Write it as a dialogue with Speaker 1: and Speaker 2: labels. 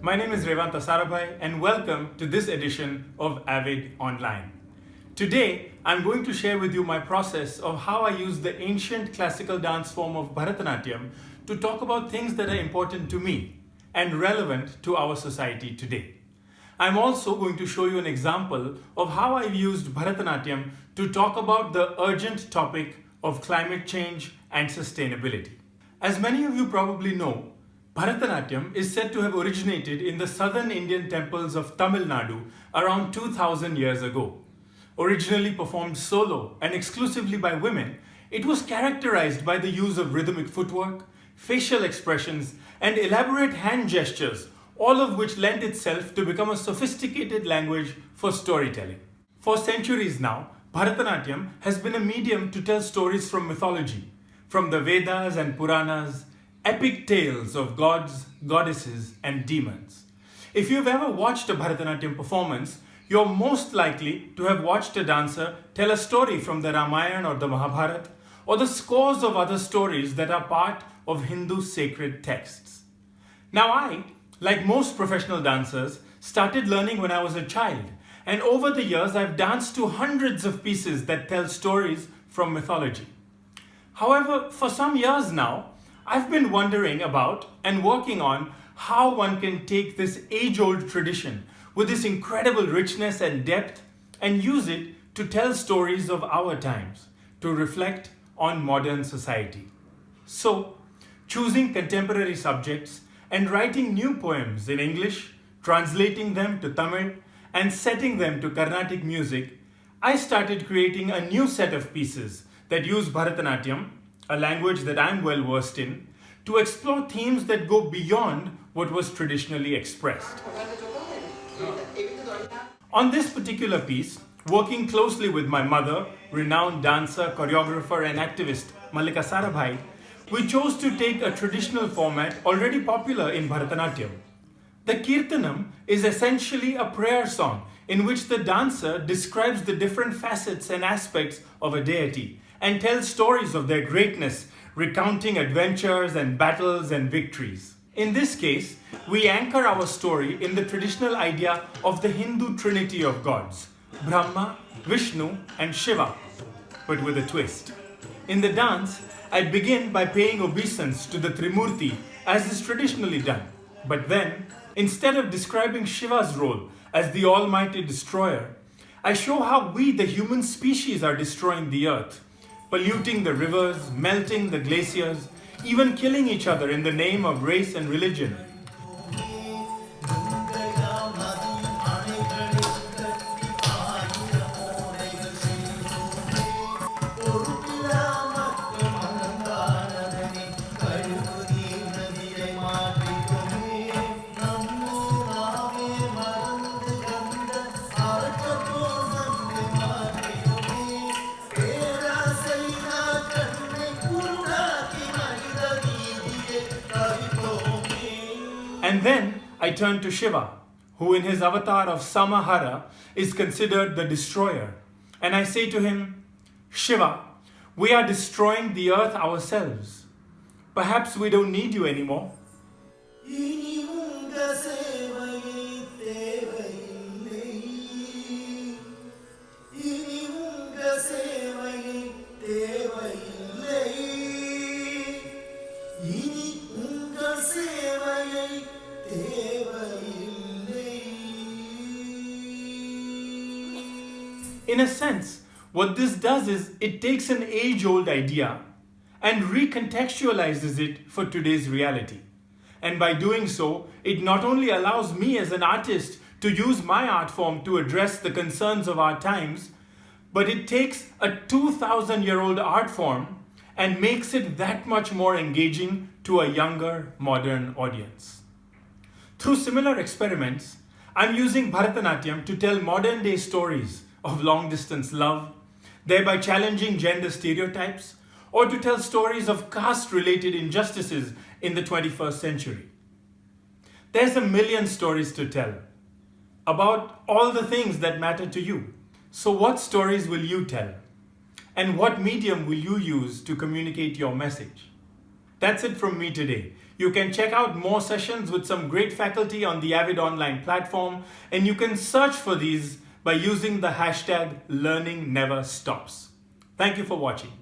Speaker 1: My name is Revanta Sarabhai and welcome to this edition of Avid Online. Today, I'm going to share with you my process of how I use the ancient classical dance form of Bharatnatyam to talk about things that are important to me and relevant to our society today. I'm also going to show you an example of how I've used Bharatnatyam to talk about the urgent topic of climate change and sustainability. As many of you probably know, Bharatanatyam is said to have originated in the southern Indian temples of Tamil Nadu around 2000 years ago. Originally performed solo and exclusively by women, it was characterized by the use of rhythmic footwork, facial expressions, and elaborate hand gestures, all of which lend itself to become a sophisticated language for storytelling. For centuries now, Bharatanatyam has been a medium to tell stories from mythology, from the Vedas and Puranas, epic tales of gods, goddesses, and demons. If you've ever watched a Bharatanatyam performance, you're most likely to have watched a dancer tell a story from the Ramayana or the Mahabharata, or the scores of other stories that are part of Hindu sacred texts. Now I, like most professional dancers, started learning when I was a child, and over the years I've danced to hundreds of pieces that tell stories from mythology. However, for some years now, I've been wondering about and working on how one can take this age-old tradition with this incredible richness and depth and use it to tell stories of our times, to reflect on modern society. So, choosing contemporary subjects and writing new poems in English, translating them to Tamil, and setting them to Carnatic music, I started creating a new set of pieces that use Bharatanatyam, a language that I'm well versed in, to explore themes that go beyond what was traditionally expressed. On this particular piece, working closely with my mother, renowned dancer, choreographer, and activist Revanta Sarabhai, we chose to take a traditional format already popular in Bharatanatyam. The Kirtanam is essentially a prayer song in which the dancer describes the different facets and aspects of a deity and tells stories of their greatness, recounting adventures and battles and victories. In this case, we anchor our story in the traditional idea of the Hindu trinity of gods, Brahma, Vishnu, and Shiva, but with a twist. In the dance, I begin by paying obeisance to the Trimurti as is traditionally done, but then, instead of describing Shiva's role as the almighty destroyer, I show how we, the human species, are destroying the earth, polluting the rivers, melting the glaciers, even killing each other in the name of race and religion. And then I turn to Shiva, who in his avatar of Samahara is considered the destroyer. And I say to him, Shiva, we are destroying the earth ourselves. Perhaps we don't need you anymore. In a sense, what this does is it takes an age-old idea and recontextualizes it for today's reality. And by doing so, it not only allows me as an artist to use my art form to address the concerns of our times, but it takes a 2,000-year-old art form and makes it that much more engaging to a younger, modern audience. Through similar experiments, I'm using Bharatanatyam to tell modern-day stories of long-distance love, thereby challenging gender stereotypes, or to tell stories of caste-related injustices in the 21st century. There's a million stories to tell about all the things that matter to you. So what stories will you tell? And what medium will you use to communicate your message? That's it from me today. You can check out more sessions with some great faculty on the Avid online platform, and you can search for these by using the hashtag #LearningNeverStops. Thank you for watching.